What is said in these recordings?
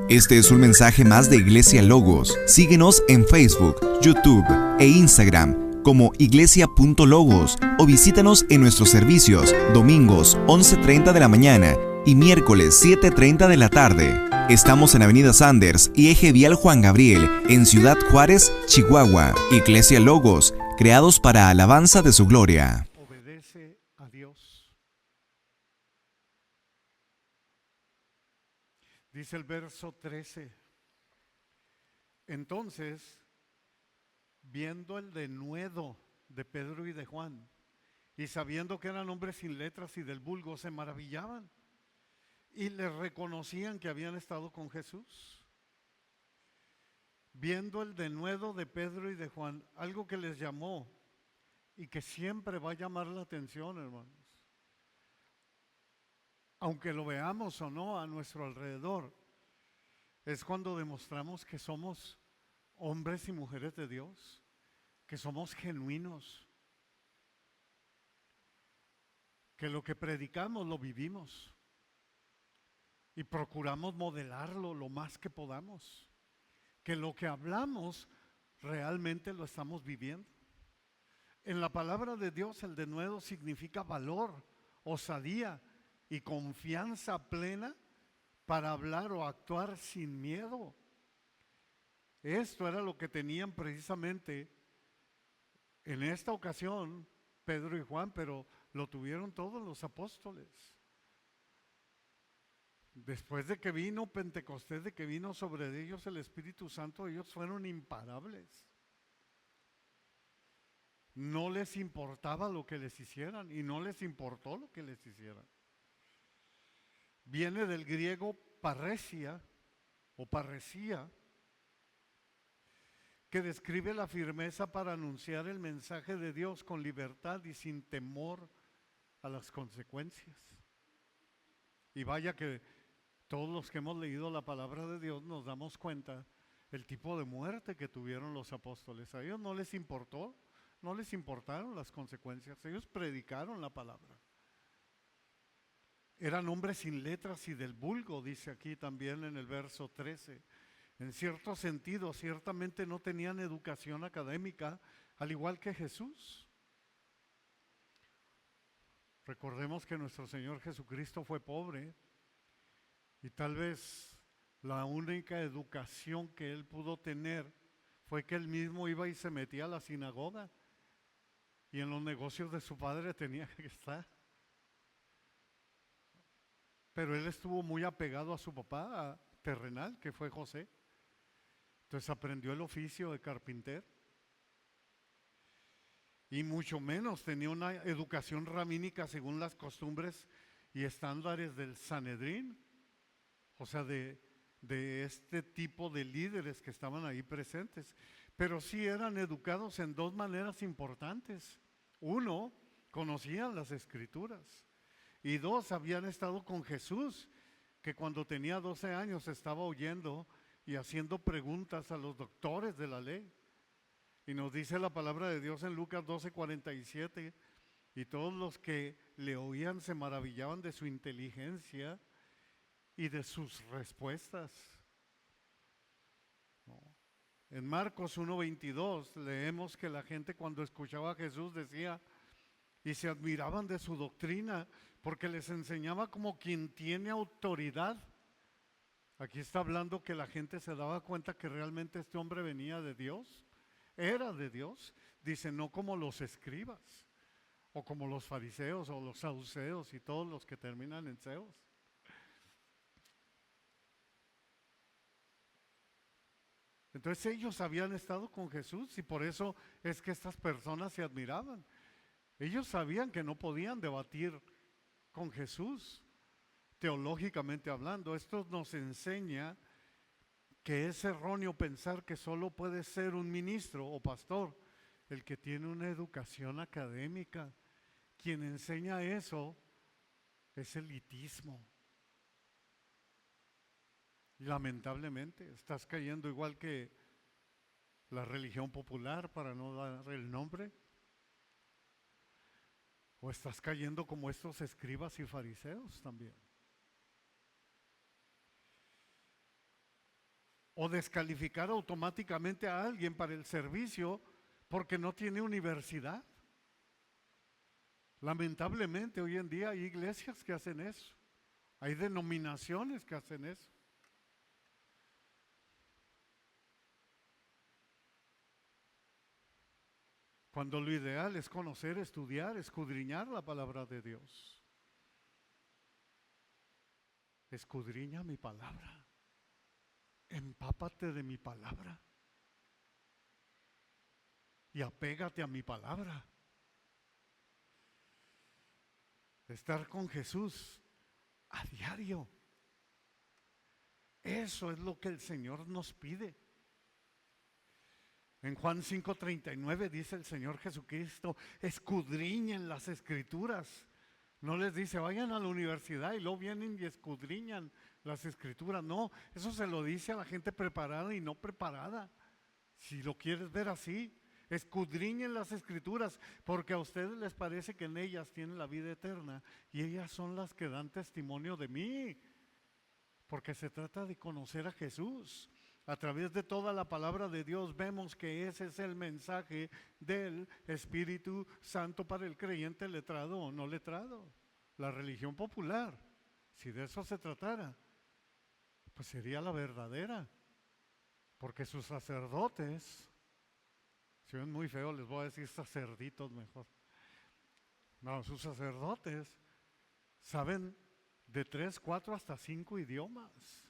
Este es un mensaje más de Iglesia Logos. Síguenos en Facebook, YouTube e Instagram como iglesia.logos o visítanos en nuestros servicios domingos 11:30 de la mañana y miércoles 7:30 de la tarde. Estamos en Avenida Sanders y Eje Vial Juan Gabriel, en Ciudad Juárez, Chihuahua. Iglesia Logos, creados para alabanza de su gloria. Obedece a Dios. Dice el verso 13. Entonces, viendo el denuedo de Pedro y de Juan, y sabiendo que eran hombres sin letras y del vulgo, se maravillaban y les reconocían que habían estado con Jesús. Viendo el denuedo de Pedro y de Juan, algo que les llamó y que siempre va a llamar la atención, hermanos. Aunque lo veamos o no a nuestro alrededor, es cuando demostramos que somos hombres y mujeres de Dios, que somos genuinos, que lo que predicamos lo vivimos y procuramos modelarlo lo más que podamos, que lo que hablamos realmente lo estamos viviendo. En la palabra de Dios el denuedo significa valor, osadía y confianza plena para hablar o actuar sin miedo. Esto era lo que tenían precisamente en esta ocasión Pedro y Juan, pero lo tuvieron todos los apóstoles. Después de que vino Pentecostés, de que vino sobre ellos el Espíritu Santo, ellos fueron imparables. No les importaba lo que les hicieran y no les importó lo que les hicieran. Viene del griego parresia o parresía, que describe la firmeza para anunciar el mensaje de Dios con libertad y sin temor a las consecuencias. Y vaya que todos los que hemos leído la palabra de Dios nos damos cuenta el tipo de muerte que tuvieron los apóstoles. A ellos no les importó, no les importaron las consecuencias, ellos predicaron la palabra. Eran hombres sin letras y del vulgo, dice aquí también en el verso 13. En cierto sentido, ciertamente no tenían educación académica, al igual que Jesús. Recordemos que nuestro Señor Jesucristo fue pobre y tal vez la única educación que Él pudo tener fue que Él mismo iba y se metía a la sinagoga y en los negocios de su padre tenía que estar. Pero Él estuvo muy apegado a su papá terrenal, que fue José. Entonces aprendió el oficio de carpintero. Y mucho menos tenía una educación rabínica según las costumbres y estándares del Sanedrín. O sea, de este tipo de líderes que estaban ahí presentes. Pero sí eran educados en dos maneras importantes. Uno, conocían las Escrituras. Y dos, habían estado con Jesús, que cuando tenía 12 años estaba oyendo y haciendo preguntas a los doctores de la ley. Y nos dice la palabra de Dios en Lucas 12:47, y todos los que le oían se maravillaban de su inteligencia y de sus respuestas. ¿No? En Marcos 1:22 leemos que la gente cuando escuchaba a Jesús decía, y se admiraban de su doctrina, porque les enseñaba como quien tiene autoridad. Aquí está hablando que la gente se daba cuenta que realmente este hombre venía de Dios, era de Dios. Dice, no como los escribas, o como los fariseos, o los saduceos, y todos los que terminan en seos. Entonces ellos habían estado con Jesús, y por eso es que estas personas se admiraban. Ellos sabían que no podían debatir con Jesús, teológicamente hablando. Esto nos enseña que es erróneo pensar que solo puede ser un ministro o pastor el que tiene una educación académica. Quien enseña eso es elitismo. Lamentablemente, estás cayendo igual que la religión popular, para no dar el nombre. O estás cayendo como estos escribas y fariseos también. o descalificar automáticamente a alguien para el servicio porque no tiene universidad. Lamentablemente hoy en día hay iglesias que hacen eso, hay denominaciones que hacen eso. Cuando lo ideal es conocer, estudiar, escudriñar la palabra de Dios. Escudriña mi palabra. Empápate de mi palabra. Y apégate a mi palabra. Estar con Jesús a diario. Eso es lo que el Señor nos pide. En Juan 5:39 dice el Señor Jesucristo, escudriñen las Escrituras. No les dice, vayan a la universidad y luego vienen y escudriñan las Escrituras. No, eso se lo dice a la gente preparada y no preparada. Si lo quieres ver así, escudriñen las Escrituras, porque a ustedes les parece que en ellas tienen la vida eterna y ellas son las que dan testimonio de mí, porque se trata de conocer a Jesús. A través de toda la palabra de Dios vemos que ese es el mensaje del Espíritu Santo para el creyente letrado o no letrado. La religión popular, si de eso se tratara, pues sería la verdadera, porque sus sacerdotes, si ven muy feo les voy a decir sacerditos mejor. No, sus sacerdotes saben de 3, 4 hasta 5 idiomas.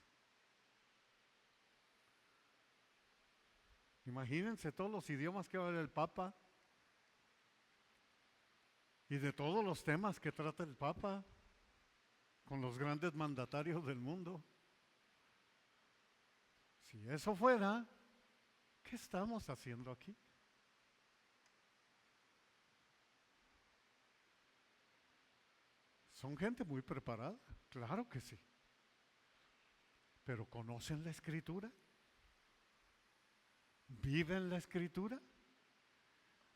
Imagínense todos los idiomas que va a hablar el Papa y de todos los temas que trata el Papa con los grandes mandatarios del mundo. Si eso fuera, ¿qué estamos haciendo aquí? Son gente muy preparada, claro que sí, pero ¿conocen la Escritura? ¿Viven la Escritura?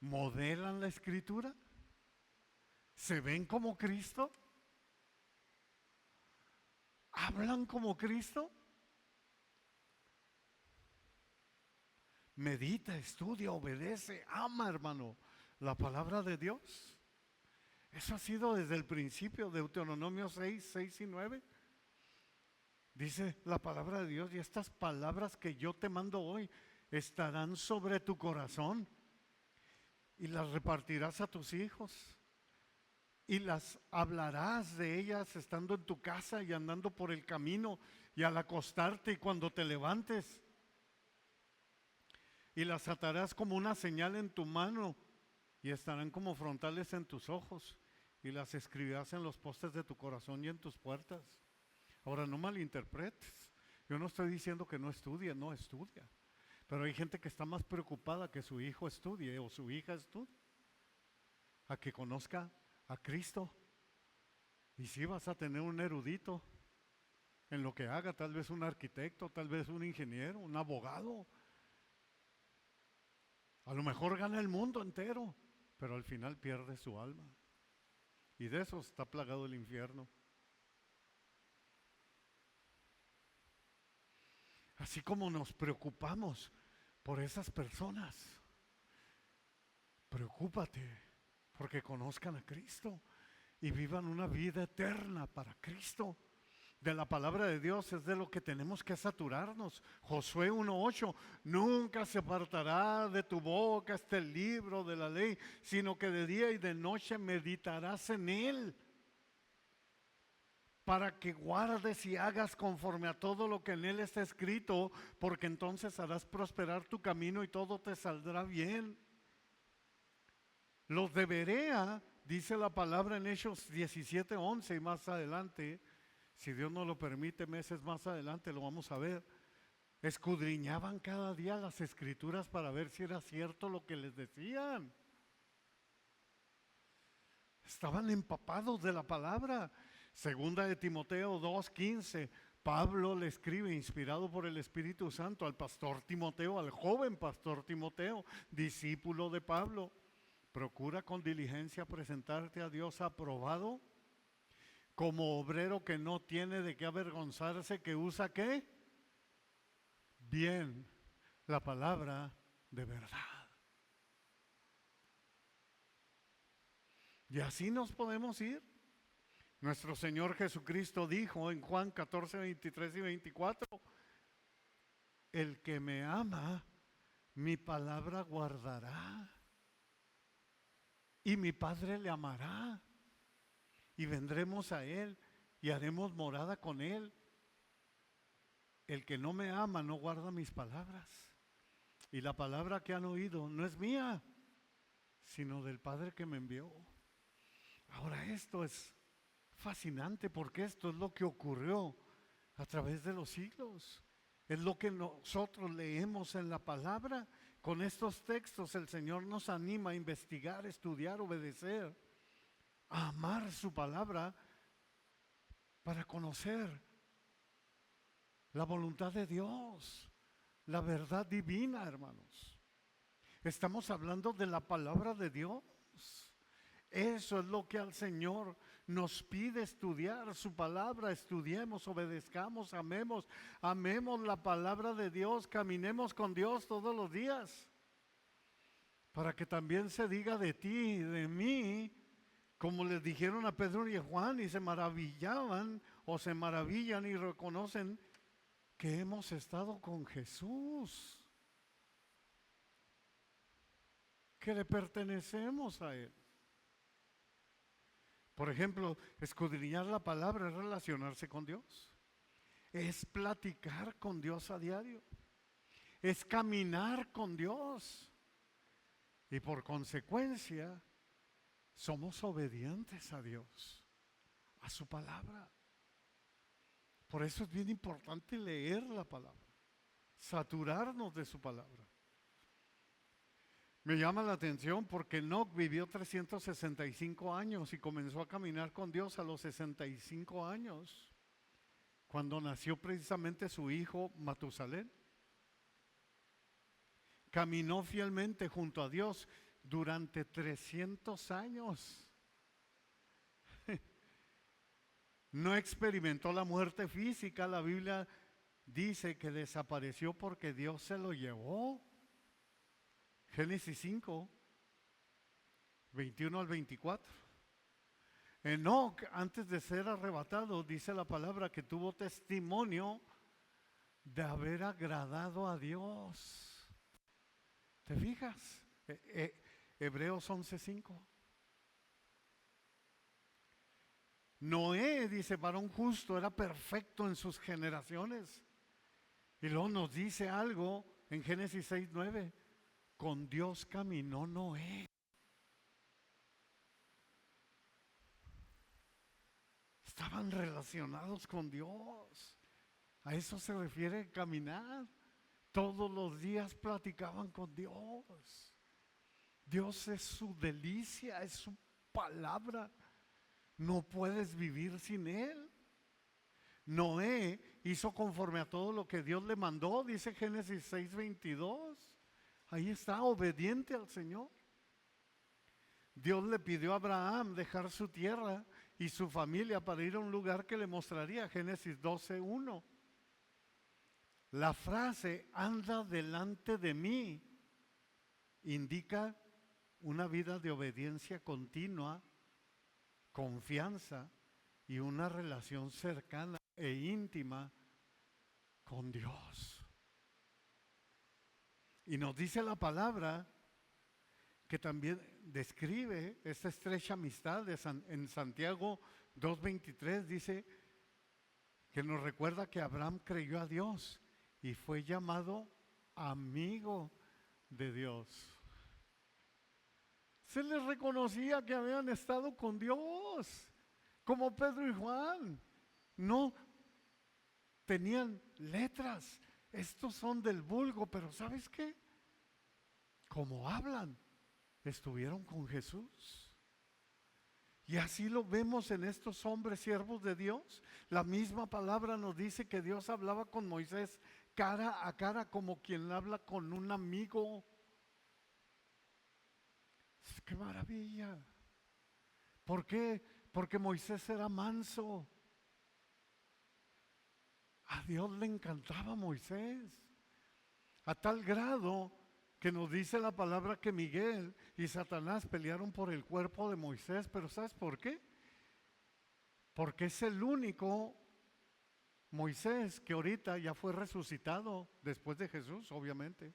¿Modelan la Escritura? ¿Se ven como Cristo? ¿Hablan como Cristo? Medita, estudia, obedece, ama, hermano, la palabra de Dios. Eso ha sido desde el principio, Deuteronomio 6 y 9. Dice la palabra de Dios, y estas palabras que yo te mando hoy estarán sobre tu corazón y las repartirás a tus hijos y las hablarás de ellas estando en tu casa y andando por el camino y al acostarte y cuando te levantes, y las atarás como una señal en tu mano y estarán como frontales en tus ojos y las escribirás en los postes de tu corazón y en tus puertas. Ahora, no malinterpretes, yo no estoy diciendo que no estudie, no estudia. Pero hay gente que está más preocupada que su hijo estudie o su hija estudie, a que conozca a Cristo. Y si vas a tener un erudito en lo que haga, tal vez un arquitecto, tal vez un ingeniero, un abogado. A lo mejor gana el mundo entero, pero al final pierde su alma. Y de eso está plagado el infierno. Así como nos preocupamos por esas personas, preocúpate porque conozcan a Cristo y vivan una vida eterna para Cristo. De la palabra de Dios es de lo que tenemos que saturarnos. Josué 1:8, nunca se apartará de tu boca este libro de la ley, sino que de día y de noche meditarás en él, para que guardes y hagas conforme a todo lo que en él está escrito, porque entonces harás prosperar tu camino y todo te saldrá bien. Los de Berea, dice la palabra en Hechos 17:11 y más adelante, si Dios nos lo permite, meses más adelante lo vamos a ver, escudriñaban cada día las Escrituras para ver si era cierto lo que les decían. Estaban empapados de la palabra. Segunda de Timoteo 2:15, Pablo le escribe, inspirado por el Espíritu Santo, al pastor Timoteo, al joven pastor Timoteo, discípulo de Pablo: procura con diligencia presentarte a Dios aprobado, como obrero que no tiene de qué avergonzarse, que usa ¿qué? bien la palabra de verdad. Y así nos podemos ir. Nuestro Señor Jesucristo dijo en Juan 14, 23 y 24, el que me ama, mi palabra guardará, y mi Padre le amará, y vendremos a Él, y haremos morada con Él. El que no me ama no guarda mis palabras, y la palabra que han oído no es mía, sino del Padre que me envió. Ahora esto es fascinante porque esto es lo que ocurrió a través de los siglos. Es lo que nosotros leemos en la palabra. Con estos textos el Señor nos anima a investigar, estudiar, obedecer, a amar su palabra para conocer la voluntad de Dios, la verdad divina, hermanos. Estamos hablando de la palabra de Dios. Eso es lo que al Señor nos pide estudiar, su palabra. Estudiemos, obedezcamos, amemos la palabra de Dios, caminemos con Dios todos los días, para que también se diga de ti y de mí, como les dijeron a Pedro y a Juan, y se maravillaban o se maravillan y reconocen que hemos estado con Jesús, que le pertenecemos a Él. Por ejemplo, escudriñar la palabra es relacionarse con Dios, es platicar con Dios a diario, es caminar con Dios, y por consecuencia somos obedientes a Dios, a su palabra. Por eso es bien importante leer la palabra, saturarnos de su palabra. Me llama la atención porque Enoc vivió 365 años y comenzó a caminar con Dios a los 65 años, cuando nació precisamente su hijo Matusalén. Caminó fielmente junto a Dios durante 300 años. No experimentó la muerte física. La Biblia dice que desapareció porque Dios se lo llevó. Génesis 5, 21 al 24. Enoc, antes de ser arrebatado, dice la palabra que tuvo testimonio de haber agradado a Dios. ¿Te fijas? Hebreos 11:5. Noé, dice, varón justo, era perfecto en sus generaciones. Y luego nos dice algo en Génesis 6:9. Con Dios caminó Noé. Estaban relacionados con Dios. A eso se refiere caminar. Todos los días platicaban con Dios. Dios es su delicia, es su palabra. No puedes vivir sin Él. Noé hizo conforme a todo lo que Dios le mandó, dice Génesis 6:22. Ahí está, obediente al Señor. Dios le pidió a Abraham dejar su tierra y su familia para ir a un lugar que le mostraría, Génesis 12:1. La frase, anda delante de mí, indica una vida de obediencia continua, confianza y una relación cercana e íntima con Dios. Y nos dice la palabra que también describe esta estrecha amistad en Santiago 2:23, dice que nos recuerda que Abraham creyó a Dios y fue llamado amigo de Dios. Se les reconocía que habían estado con Dios, como Pedro y Juan. No tenían letras. Estos son del vulgo, pero ¿sabes qué? Como hablan, estuvieron con Jesús. Y así lo vemos en estos hombres siervos de Dios. La misma palabra nos dice que Dios hablaba con Moisés cara a cara, como quien habla con un amigo. ¡Qué maravilla! ¿Por qué? Porque Moisés era manso. A Dios le encantaba Moisés. A tal grado que nos dice la palabra que Miguel y Satanás pelearon por el cuerpo de Moisés. Pero ¿sabes por qué? Porque es el único Moisés que ahorita ya fue resucitado después de Jesús, obviamente.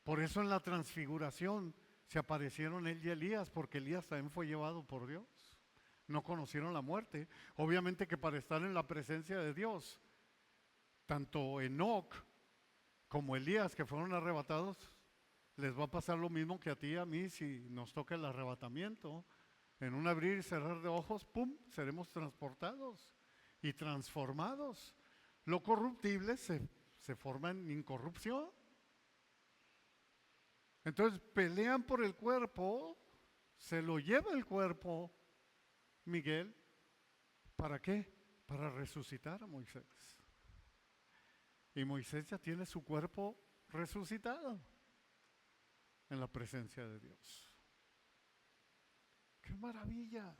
Por eso en la transfiguración se aparecieron él y Elías, porque Elías también fue llevado por Dios. No conocieron la muerte. Obviamente que para estar en la presencia de Dios, tanto Enoc como Elías, que fueron arrebatados, les va a pasar lo mismo que a ti y a mí si nos toca el arrebatamiento. En un abrir y cerrar de ojos, ¡pum!, seremos transportados y transformados. Lo corruptible se forma en incorrupción. Entonces pelean por el cuerpo, se lo lleva el cuerpo Miguel. ¿Para qué? Para resucitar a Moisés. Y Moisés ya tiene su cuerpo resucitado en la presencia de Dios. ¡Qué maravilla!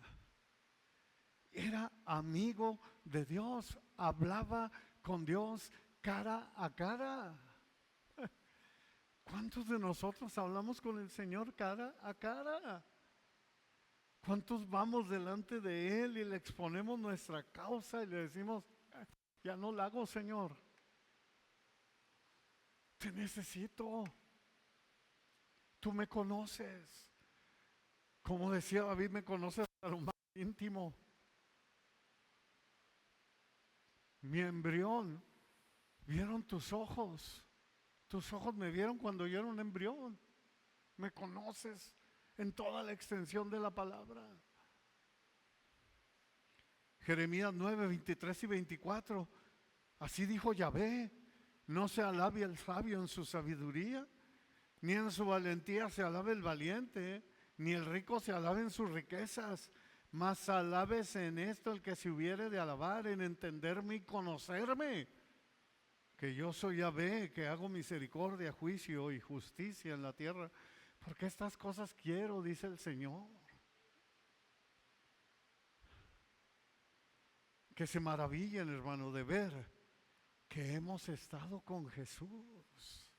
Era amigo de Dios, hablaba con Dios cara a cara. ¿Cuántos de nosotros hablamos con el Señor cara a cara? ¿Cuántos vamos delante de Él y le exponemos nuestra causa y le decimos, ya no la hago, Señor? Te necesito. Tú me conoces. Como decía David, me conoces a lo más íntimo. Mi embrión, vieron tus ojos. Tus ojos me vieron cuando yo era un embrión. Me conoces en toda la extensión de la palabra. Jeremías 9, 23 y 24. Así dijo Yahvé: no se alabe el sabio en su sabiduría, ni en su valentía se alabe el valiente, ni el rico se alabe en sus riquezas, mas alábese en esto el que se hubiere de alabar, en entenderme y conocerme, que yo soy Yahvé, que hago misericordia, juicio y justicia en la tierra, porque estas cosas quiero, dice el Señor. Que se maravillen, hermano, de ver que hemos estado con Jesús.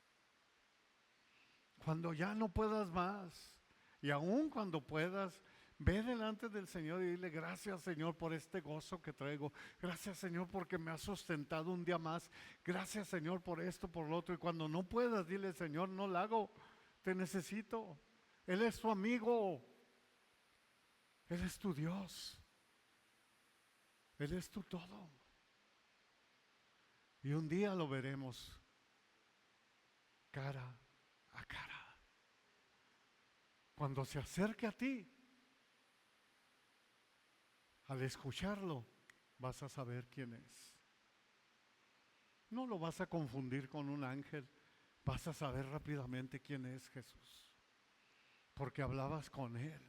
Cuando ya no puedas más, y aún cuando puedas, ve delante del Señor y dile: gracias, Señor, por este gozo que traigo. Gracias, Señor, porque me has sustentado un día más. Gracias, Señor, por esto, por lo otro. Y cuando no puedas, dile: Señor, no lo hago, te necesito. Él es tu amigo. Él es tu Dios. Él es tu todo. Y un día lo veremos cara a cara. Cuando se acerque a ti, al escucharlo, vas a saber quién es. No lo vas a confundir con un ángel, vas a saber rápidamente quién es Jesús. Porque hablabas con Él,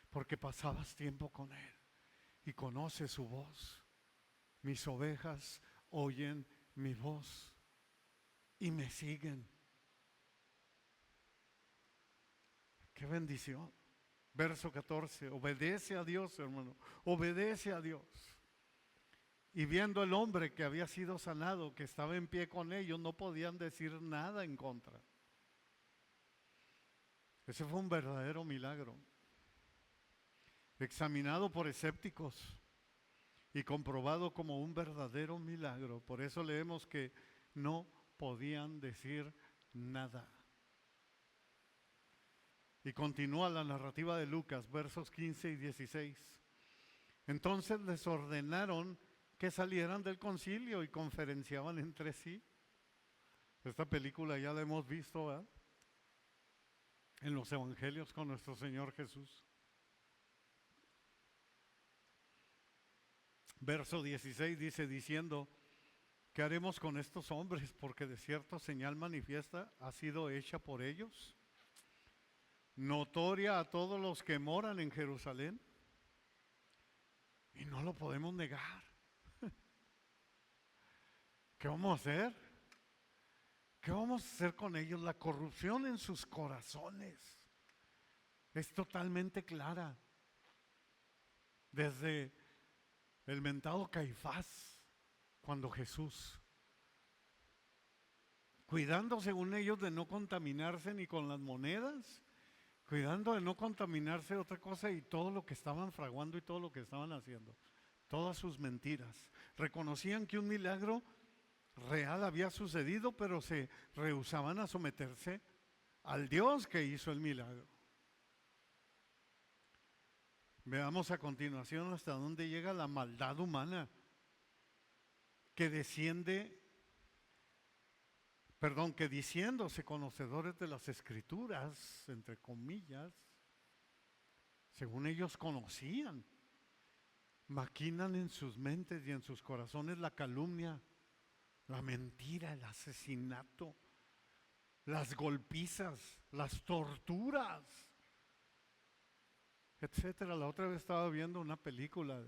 porque pasabas tiempo con Él y conoces su voz. Mis ovejas oyen mi voz y me siguen. ¡Qué bendición! Verso 14, obedece a Dios, hermano, obedece a Dios. Y viendo el hombre que había sido sanado, que estaba en pie con ellos, no podían decir nada en contra. Ese fue un verdadero milagro. Examinado por escépticos y comprobado como un verdadero milagro. Por eso leemos que no podían decir nada. Y continúa la narrativa de Lucas, versos 15 y 16. Entonces les ordenaron que salieran del concilio y conferenciaban entre sí. Esta película ya la hemos visto, ¿verdad?, en los evangelios con nuestro Señor Jesús. Verso 16 dice: diciendo: ¿qué haremos con estos hombres? Porque de cierto señal manifiesta ha sido hecha por ellos, notoria a todos los que moran en Jerusalén, y no lo podemos negar. ¿Qué vamos a hacer? ¿Qué vamos a hacer con ellos? La corrupción en sus corazones es totalmente clara. Desde el mentado Caifás, cuando cuidando según ellos de no contaminarse ni con las monedas, cuidando de no contaminarse otra cosa y todo lo que estaban fraguando y todo lo que estaban haciendo, todas sus mentiras. Reconocían que un milagro real había sucedido, pero se rehusaban a someterse al Dios que hizo el milagro. Veamos a continuación hasta dónde llega la maldad humana que que diciéndose conocedores de las Escrituras, entre comillas, según ellos conocían, maquinan en sus mentes y en sus corazones la calumnia, la mentira, el asesinato, las golpizas, las torturas, etcétera. La otra vez estaba viendo una película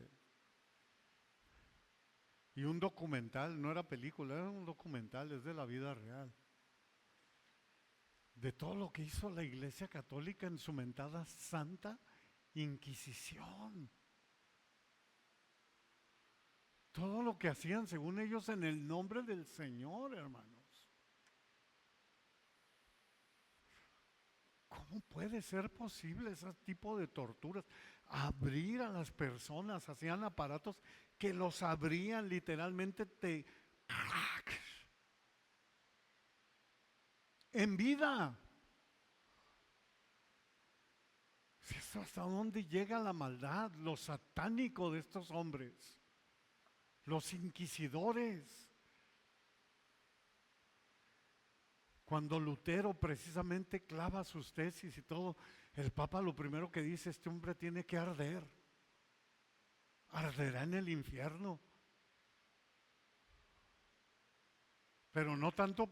y un documental, no era película, era un documental, es de la vida real, de todo lo que hizo la Iglesia Católica en su mentada Santa Inquisición. Todo lo que hacían según ellos en el nombre del Señor, hermanos. ¿Cómo puede ser posible ese tipo de torturas? Abrir a las personas, hacían aparatos que los abrían literalmente en vida. ¿Hasta dónde llega la maldad, lo satánico de estos hombres? Los inquisidores. Cuando Lutero precisamente clava sus tesis y todo, el Papa lo primero que dice, este hombre tiene que arder. Arderá en el infierno. Pero no tanto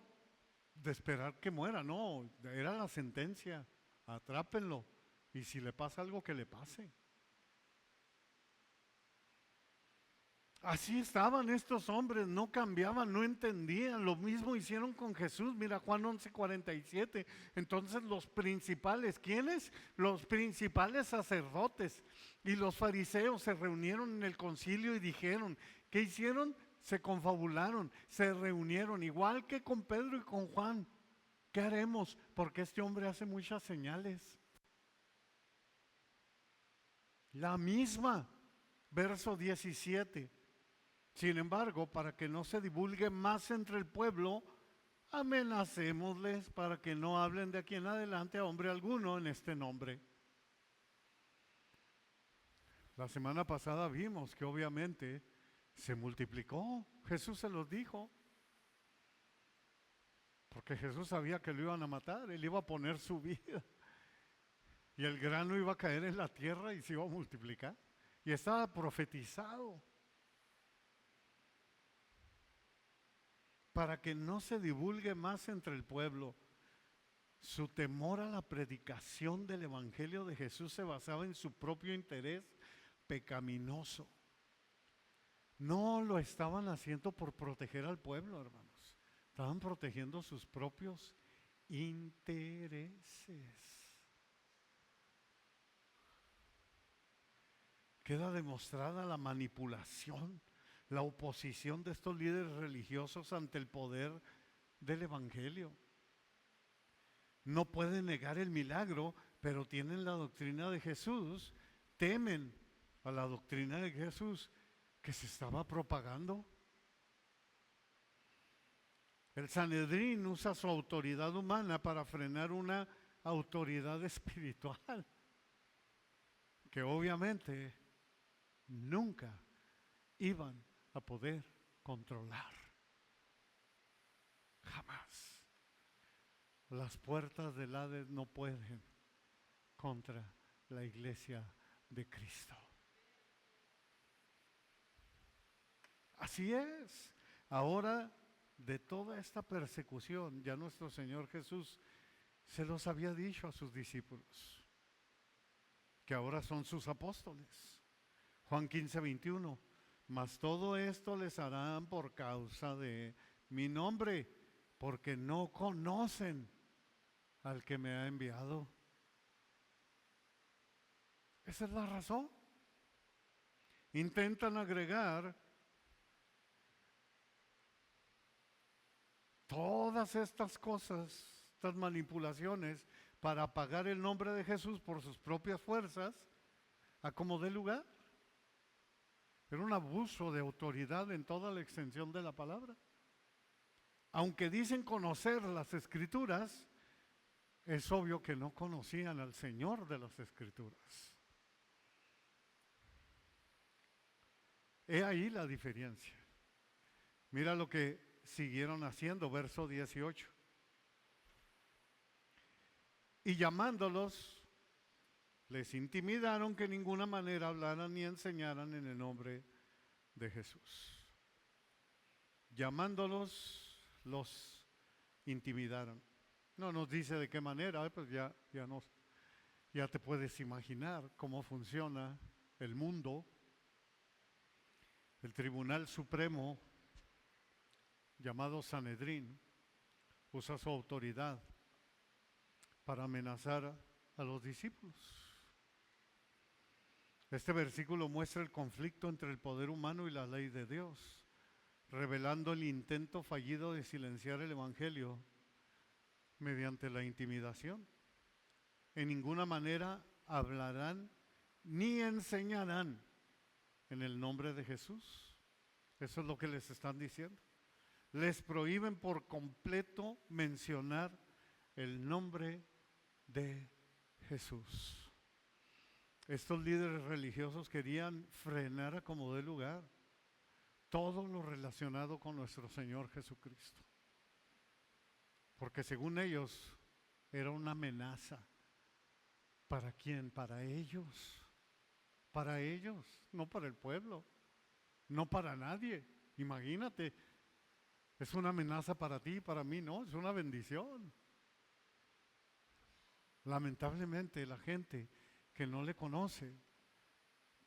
de esperar que muera, no, era la sentencia, atrápenlo y si le pasa algo que le pase. Así estaban estos hombres, no cambiaban, no entendían. Lo mismo hicieron con Jesús. Mira Juan 11:47. Entonces los principales, ¿quiénes? Los principales sacerdotes y los fariseos se reunieron en el concilio y dijeron, ¿qué hicieron? Se confabularon, se reunieron, igual que con Pedro y con Juan. ¿Qué haremos? Porque este hombre hace muchas señales. La misma, verso 17. Sin embargo, para que no se divulgue más entre el pueblo, amenacémosles para que no hablen de aquí en adelante a hombre alguno en este nombre. La semana pasada vimos que obviamente se multiplicó. Jesús se los dijo. Porque Jesús sabía que lo iban a matar, él iba a poner su vida. Y el grano iba a caer en la tierra y se iba a multiplicar. Y estaba profetizado. Para que no se divulgue más entre el pueblo. Su temor a la predicación del Evangelio de Jesús se basaba en su propio interés pecaminoso. No lo estaban haciendo por proteger al pueblo, hermanos. Estaban protegiendo sus propios intereses. Queda demostrada la manipulación, la oposición de estos líderes religiosos ante el poder del Evangelio. No pueden negar el milagro, pero tienen la doctrina de Jesús, temen a la doctrina de Jesús que se estaba propagando. El Sanedrín usa su autoridad humana para frenar una autoridad espiritual que obviamente nunca iban a poder controlar. Jamás. Las puertas del Hades no pueden contra la iglesia de Cristo. Así es. Ahora, de toda esta persecución, ya nuestro Señor Jesús se los había dicho a sus discípulos, que ahora son sus apóstoles. Juan 15:21. Mas todo esto les harán por causa de mi nombre, porque no conocen al que me ha enviado. Esa es la razón. Intentan agregar todas estas cosas, estas manipulaciones para apagar el nombre de Jesús por sus propias fuerzas, a como dé lugar. Era un abuso de autoridad en toda la extensión de la palabra. Aunque dicen conocer las Escrituras, es obvio que no conocían al Señor de las Escrituras. He ahí la diferencia. Mira lo que siguieron haciendo, verso 18. Y llamándolos, les intimidaron que en ninguna manera hablaran ni enseñaran en el nombre de Jesús. Llamándolos, los intimidaron. No nos dice de qué manera, pues ya te puedes imaginar cómo funciona el mundo. El Tribunal Supremo, llamado Sanedrín, usa su autoridad para amenazar a los discípulos. Este versículo muestra el conflicto entre el poder humano y la ley de Dios, revelando el intento fallido de silenciar el Evangelio mediante la intimidación. En ninguna manera hablarán ni enseñarán en el nombre de Jesús. Eso es lo que les están diciendo. Les prohíben por completo mencionar el nombre de Jesús. Estos líderes religiosos querían frenar a como dé lugar todo lo relacionado con nuestro Señor Jesucristo. Porque según ellos era una amenaza. ¿Para quién? Para ellos. Para ellos, no para el pueblo, no para nadie. Imagínate, es una amenaza para ti y para mí, no, es una bendición. Lamentablemente la gente que no le conoce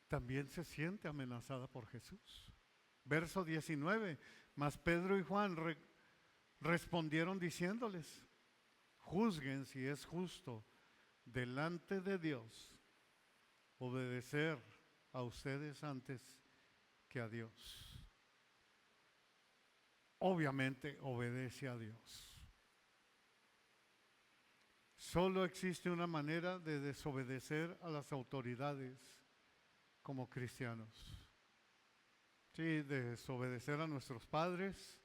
también se siente amenazada por Jesús. Verso 19, mas Pedro y Juan respondieron diciéndoles, juzguen si es justo delante de Dios obedecer a ustedes antes que a Dios. Obviamente obedece a Dios. Solo existe una manera de desobedecer a las autoridades como cristianos. Sí, desobedecer a nuestros padres,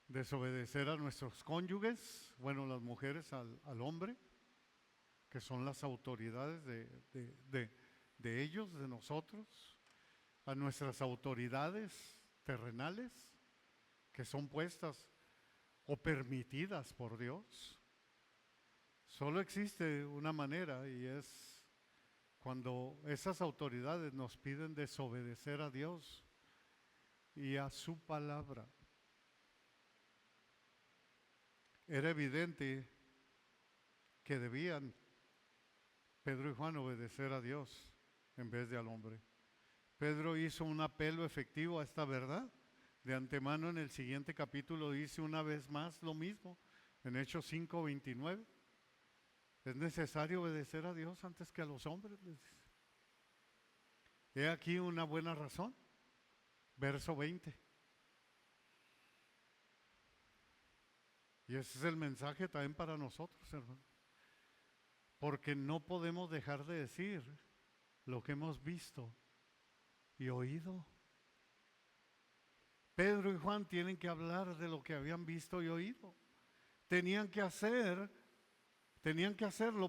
desobedecer a nuestros cónyuges, bueno, las mujeres al hombre, que son las autoridades de ellos, de nosotros, a nuestras autoridades terrenales, que son puestas o permitidas por Dios. Solo existe una manera y es cuando esas autoridades nos piden desobedecer a Dios y a su palabra. Era evidente que debían Pedro y Juan obedecer a Dios en vez de al hombre. Pedro hizo un apelo efectivo a esta verdad. De antemano en el siguiente capítulo dice una vez más lo mismo, en Hechos 5:29. Es necesario obedecer a Dios antes que a los hombres, les dice. He aquí una buena razón. Verso 20. Y ese es el mensaje también para nosotros, hermano. Porque no podemos dejar de decir lo que hemos visto y oído. Pedro y Juan tienen que hablar de lo que habían visto y oído. Tenían que hacerlo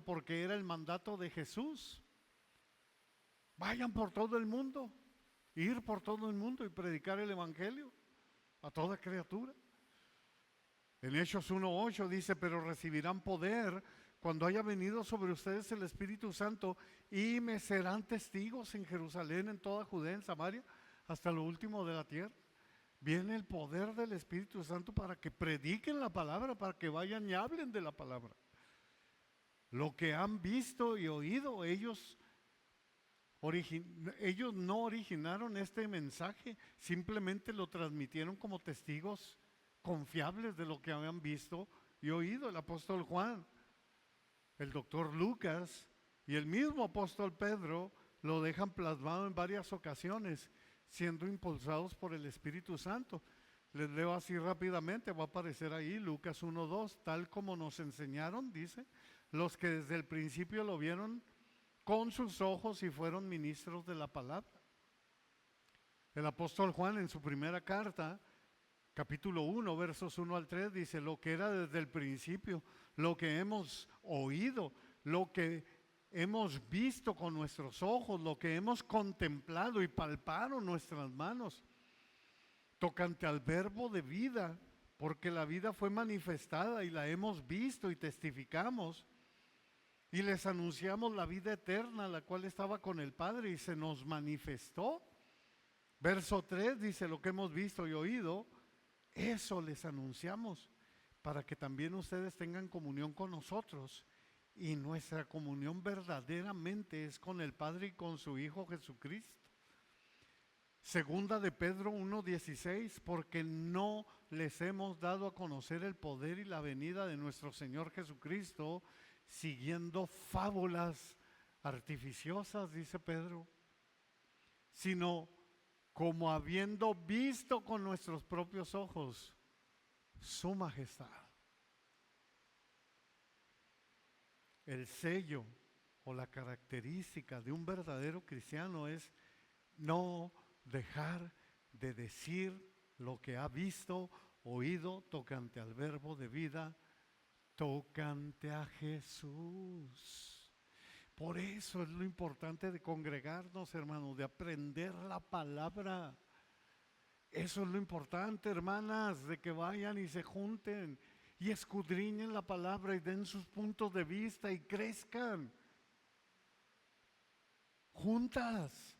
porque era el mandato de Jesús. Vayan por todo el mundo, ir por todo el mundo y predicar el Evangelio a toda criatura. En Hechos 1:8 dice, pero recibirán poder cuando haya venido sobre ustedes el Espíritu Santo y me serán testigos en Jerusalén, en toda Judea, en Samaria, hasta lo último de la tierra. Viene el poder del Espíritu Santo para que prediquen la palabra, para que vayan y hablen de la palabra. Lo que han visto y oído, ellos no originaron este mensaje, simplemente lo transmitieron como testigos confiables de lo que habían visto y oído. El apóstol Juan, el doctor Lucas y el mismo apóstol Pedro lo dejan plasmado en varias ocasiones, siendo impulsados por el Espíritu Santo. Les leo así rápidamente, va a aparecer ahí Lucas 1:2, tal como nos enseñaron, dice, los que desde el principio lo vieron con sus ojos y fueron ministros de la palabra. El apóstol Juan en su primera carta, capítulo 1, versos 1 al 3, dice, lo que era desde el principio, lo que hemos oído, lo que hemos visto con nuestros ojos, lo que hemos contemplado y palparon nuestras manos, tocante al verbo de vida, porque la vida fue manifestada y la hemos visto y testificamos, y les anunciamos la vida eterna, la cual estaba con el Padre y se nos manifestó. Verso 3 dice, lo que hemos visto y oído, eso les anunciamos, para que también ustedes tengan comunión con nosotros. Y nuestra comunión verdaderamente es con el Padre y con su Hijo Jesucristo. Segunda de Pedro 1:16, porque no les hemos dado a conocer el poder y la venida de nuestro Señor Jesucristo, siguiendo fábulas artificiosas, dice Pedro, sino como habiendo visto con nuestros propios ojos su majestad. El sello o la característica de un verdadero cristiano es no dejar de decir lo que ha visto, oído, tocante al verbo de vida, tocante a Jesús. Por eso es lo importante de congregarnos, hermanos, de aprender la palabra. Eso es lo importante, hermanas, de que vayan y se junten y escudriñen la palabra y den sus puntos de vista y crezcan juntas.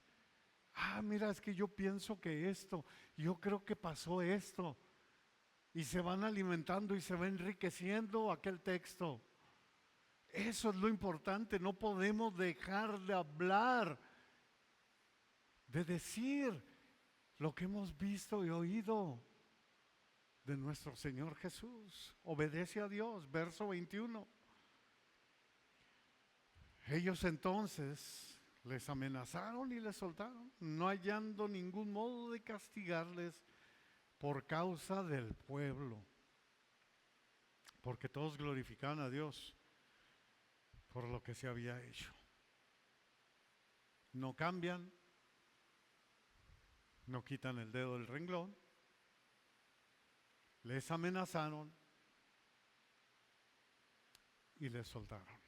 Mira, es que yo pienso que esto, yo creo que pasó esto. Y se van alimentando y se va enriqueciendo aquel texto. Eso es lo importante, no podemos dejar de hablar, de decir lo que hemos visto y oído de nuestro Señor Jesús. Obedece a Dios, verso 21. Ellos entonces les amenazaron y les soltaron, no hallando ningún modo de castigarles por causa del pueblo, porque todos glorificaban a Dios por lo que se había hecho. No cambian, no quitan el dedo del renglón, les amenazaron y les soltaron.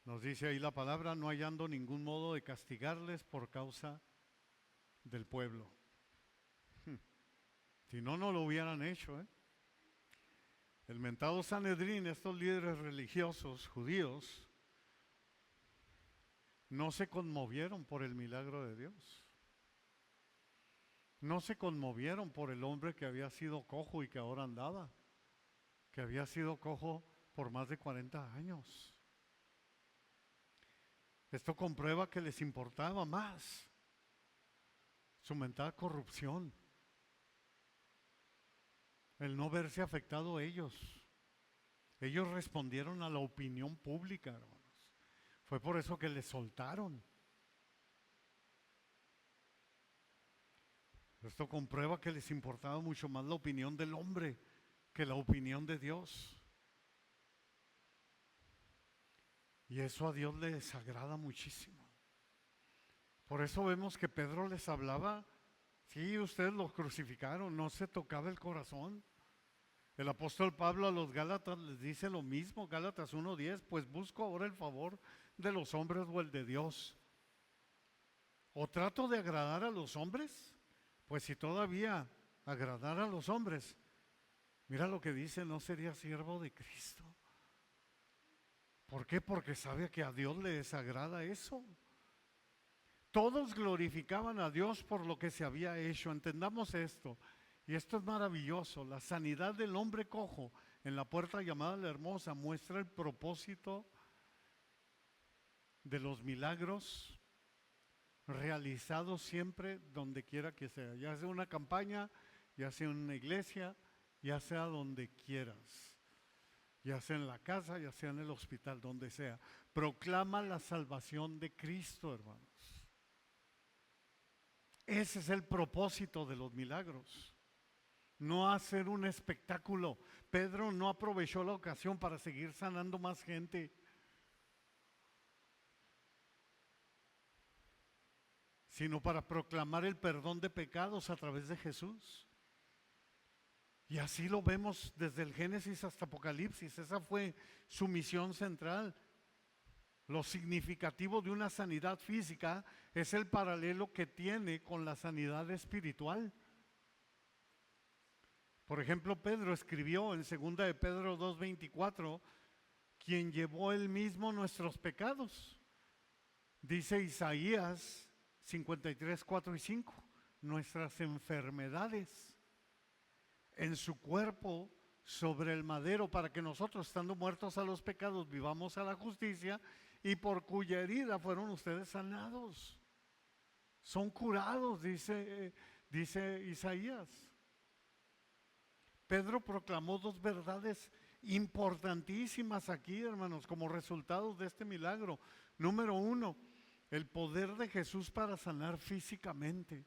Nos dice ahí la palabra, no hallando ningún modo de castigarles por causa del pueblo. Si no, no lo hubieran hecho, ¿eh? El mentado Sanedrín, estos líderes religiosos judíos, no se conmovieron por el milagro de Dios. No se conmovieron por el hombre que había sido cojo y que ahora andaba, que había sido cojo por más de 40 años. Esto comprueba que les importaba más su mental corrupción, el no verse afectado ellos. Ellos respondieron a la opinión pública, hermanos. Fue por eso que les soltaron. Esto comprueba que les importaba mucho más la opinión del hombre que la opinión de Dios. Y eso a Dios le desagrada muchísimo. Por eso vemos que Pedro les hablaba, sí, ustedes los crucificaron, no se tocaba el corazón. El apóstol Pablo a los Gálatas les dice lo mismo, Gálatas 1:10, pues busco ahora el favor de los hombres o el de Dios. ¿O trato de agradar a los hombres? Pues si todavía agradara a los hombres, mira lo que dice, no sería siervo de Cristo. ¿Por qué? Porque sabe que a Dios le desagrada eso. Todos glorificaban a Dios por lo que se había hecho. Entendamos esto. Y esto es maravilloso. La sanidad del hombre cojo en la puerta llamada La Hermosa muestra el propósito de los milagros realizados siempre donde quiera que sea. Ya sea una campaña, ya sea en una iglesia, ya sea donde quieras. Ya sea en la casa, ya sea en el hospital, donde sea. Proclama la salvación de Cristo, hermanos. Ese es el propósito de los milagros, no hacer un espectáculo. Pedro no aprovechó la ocasión para seguir sanando más gente, sino para proclamar el perdón de pecados a través de Jesús. Y así lo vemos desde el Génesis hasta Apocalipsis. Esa fue su misión central. Lo significativo de una sanidad física es el paralelo que tiene con la sanidad espiritual. Por ejemplo, Pedro escribió en 2 de Pedro 2:24, quien llevó él mismo nuestros pecados. Dice Isaías 53, 4 y 5, nuestras enfermedades en su cuerpo sobre el madero, para que nosotros, estando muertos a los pecados, vivamos a la justicia, y por cuya herida fueron ustedes sanados. Son curados, dice Isaías. Pedro proclamó dos verdades importantísimas aquí, hermanos, como resultado de este milagro. Número uno, el poder de Jesús para sanar físicamente.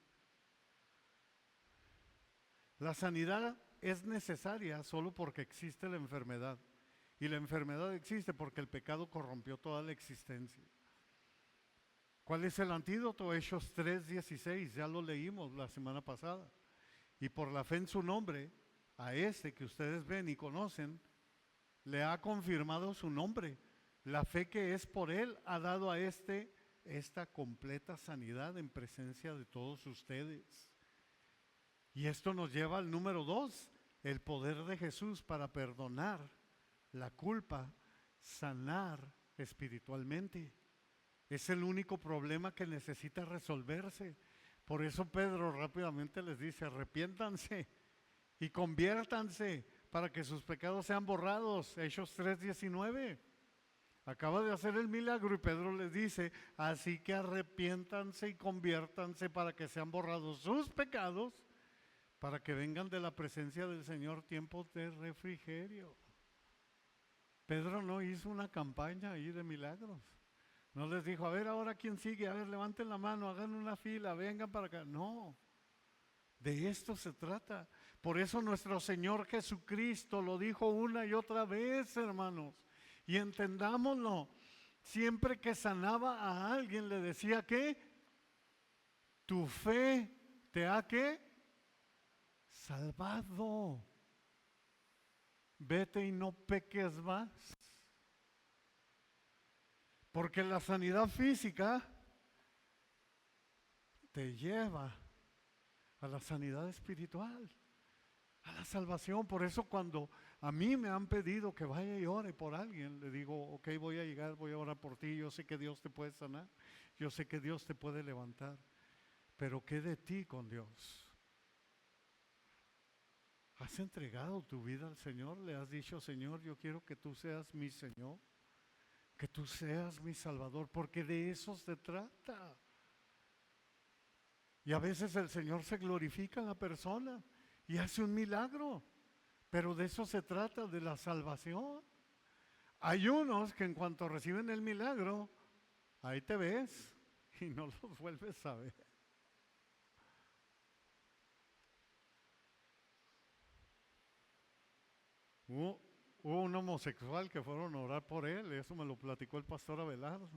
La sanidad es necesaria solo porque existe la enfermedad. Y la enfermedad existe porque el pecado corrompió toda la existencia. ¿Cuál es el antídoto? Hechos 3:16, ya lo leímos la semana pasada. Y por la fe en su nombre, a este que ustedes ven y conocen, le ha confirmado su nombre. La fe que es por él ha dado a esta completa sanidad en presencia de todos ustedes. Y esto nos lleva al número 2, el poder de Jesús para perdonar la culpa, sanar espiritualmente. Es el único problema que necesita resolverse. Por eso Pedro rápidamente les dice, arrepiéntanse y conviértanse para que sus pecados sean borrados. Hechos 3:19. Acaba de hacer el milagro y Pedro les dice, así que arrepiéntanse y conviértanse para que sean borrados sus pecados, para que vengan de la presencia del Señor tiempos de refrigerio. Pedro no hizo una campaña ahí de milagros. No les dijo, a ver, ahora quién sigue, a ver, levanten la mano, hagan una fila, vengan para acá. No, de esto se trata. Por eso nuestro Señor Jesucristo lo dijo una y otra vez, hermanos. Y entendámoslo, siempre que sanaba a alguien le decía que tu fe te ha ¿qué? Salvado. Vete y no peques más. Porque la sanidad física te lleva a la sanidad espiritual, a la salvación. Por eso cuando a mí me han pedido que vaya y ore por alguien, le digo, ok, voy a llegar, voy a orar por ti, yo sé que Dios te puede sanar, yo sé que Dios te puede levantar, pero ¿qué de ti con Dios? ¿Has entregado tu vida al Señor? ¿Le has dicho, Señor, yo quiero que tú seas mi Señor, que tú seas mi Salvador? Porque de eso se trata. Y a veces el Señor se glorifica en la persona y hace un milagro, pero de eso se trata, de la salvación. Hay unos que en cuanto reciben el milagro, ahí te ves y no los vuelves a ver. Hubo un homosexual que fueron a orar por él, eso me lo platicó el pastor Abelardo.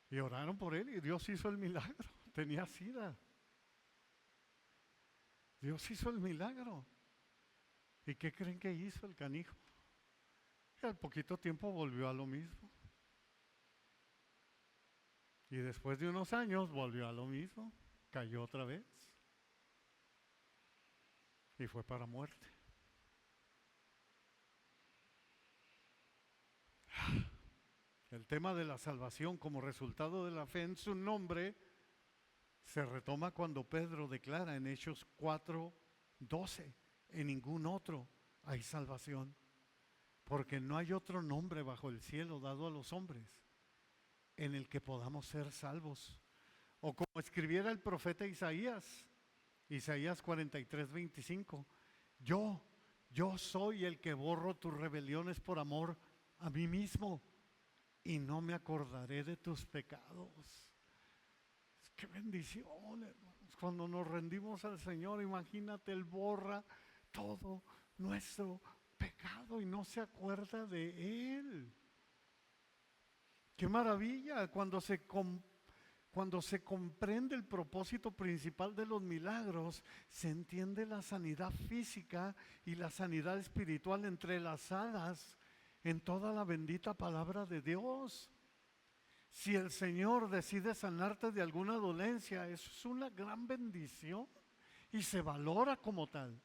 Y oraron por él y Dios hizo el milagro. Tenía sida. Dios hizo el milagro. ¿Y qué creen que hizo el canijo? Y al poquito tiempo volvió a lo mismo. Y después de unos años volvió a lo mismo. Cayó otra vez. Y fue para muerte. El tema de la salvación como resultado de la fe en su nombre se retoma cuando Pedro declara en Hechos 4:12, en ningún otro hay salvación, porque no hay otro nombre bajo el cielo dado a los hombres en el que podamos ser salvos. O como escribiera el profeta Isaías 43:25, yo soy el que borro tus rebeliones por amor a mí mismo y no me acordaré de tus pecados. Qué bendición, hermanos. Cuando nos rendimos al Señor, imagínate, Él borra todo nuestro pecado y no se acuerda de Él. Qué maravilla cuando se comprende el propósito principal de los milagros, se entiende la sanidad física y la sanidad espiritual entrelazadas en toda la bendita palabra de Dios. Si el Señor decide sanarte de alguna dolencia, eso es una gran bendición y se valora como tal.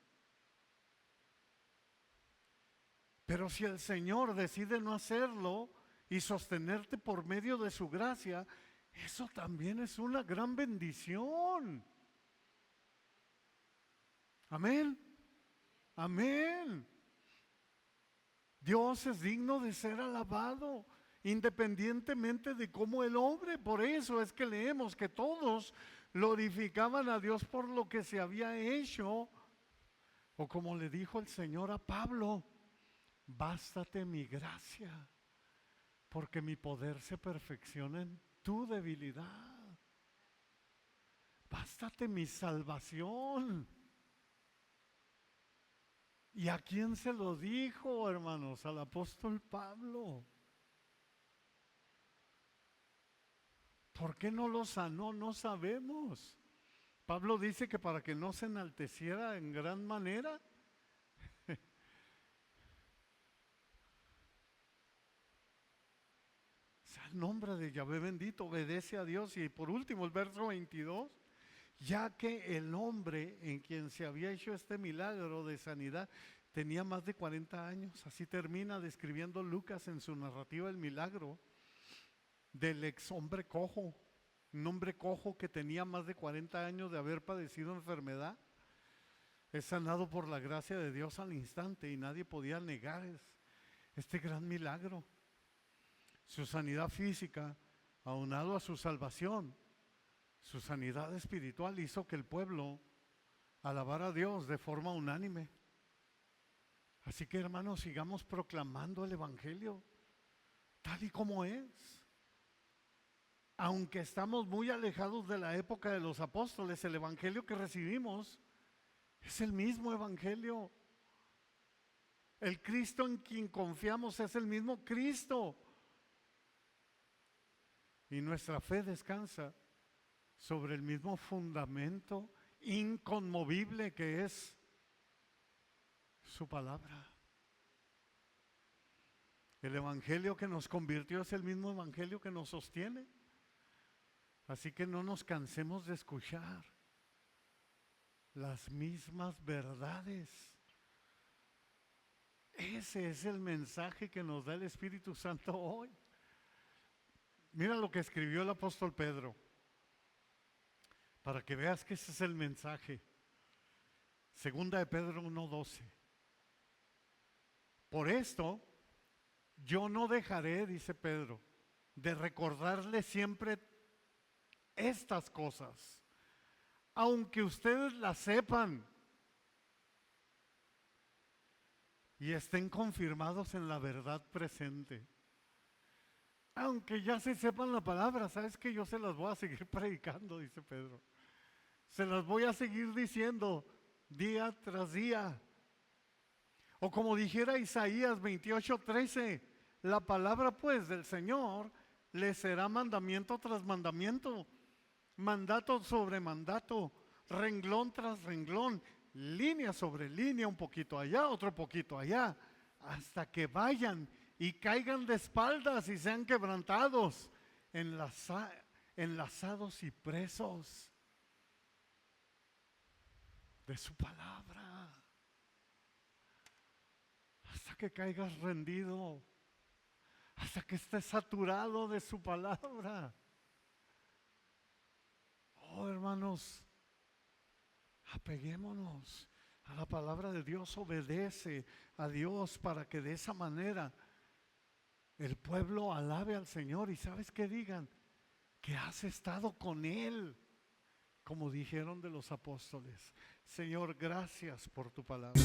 Pero si el Señor decide no hacerlo y sostenerte por medio de su gracia, eso también es una gran bendición. Amén. Amén. Dios es digno de ser alabado, independientemente de cómo el hombre. Por eso es que leemos que todos glorificaban a Dios por lo que se había hecho. O como le dijo el Señor a Pablo: bástate mi gracia, porque mi poder se perfecciona en tu debilidad. Bástate mi salvación. ¿Y a quién se lo dijo, hermanos? Al apóstol Pablo. ¿Por qué no lo sanó? No sabemos. Pablo dice que para que no se enalteciera en gran manera. Sea el nombre de Yahvé bendito, obedece a Dios. Y por último el verso 22, ya que el hombre en quien se había hecho este milagro de sanidad tenía más de 40 años. Así termina describiendo Lucas en su narrativa el milagro del ex hombre cojo, un hombre cojo que tenía más de 40 años de haber padecido enfermedad. Es sanado por la gracia de Dios al instante y nadie podía negar este gran milagro. Su sanidad física, aunado a su salvación, su sanidad espiritual, hizo que el pueblo alabara a Dios de forma unánime. Así que, hermanos, sigamos proclamando el evangelio tal y como es. Aunque estamos muy alejados de la época de los apóstoles, el evangelio que recibimos es el mismo evangelio. El Cristo en quien confiamos es el mismo Cristo. Y nuestra fe descansa sobre el mismo fundamento inconmovible que es su palabra. El evangelio que nos convirtió es el mismo evangelio que nos sostiene. Así que no nos cansemos de escuchar las mismas verdades. Ese es el mensaje que nos da el Espíritu Santo hoy. Mira lo que escribió el apóstol Pedro, para que veas que ese es el mensaje. Segunda de Pedro 1:12. Por esto, yo no dejaré, dice Pedro, de recordarle siempre estas cosas, aunque ustedes las sepan y estén confirmados en la verdad presente. Aunque ya se sepan la palabra, ¿sabes qué? Yo se las voy a seguir predicando, dice Pedro. Se las voy a seguir diciendo día tras día. O como dijera Isaías 28:13, la palabra pues del Señor le será mandamiento tras mandamiento, mandato sobre mandato, renglón tras renglón, línea sobre línea, un poquito allá, otro poquito allá, hasta que vayan y caigan de espaldas y sean quebrantados, enlazados y presos de su palabra, hasta que caigas rendido, hasta que estés saturado de su palabra. Oh, hermanos, apeguémonos a la palabra de Dios, obedece a Dios para que de esa manera el pueblo alabe al Señor. Y ¿sabes qué digan? Que has estado con Él, como dijeron de los apóstoles. Señor, gracias por tu palabra.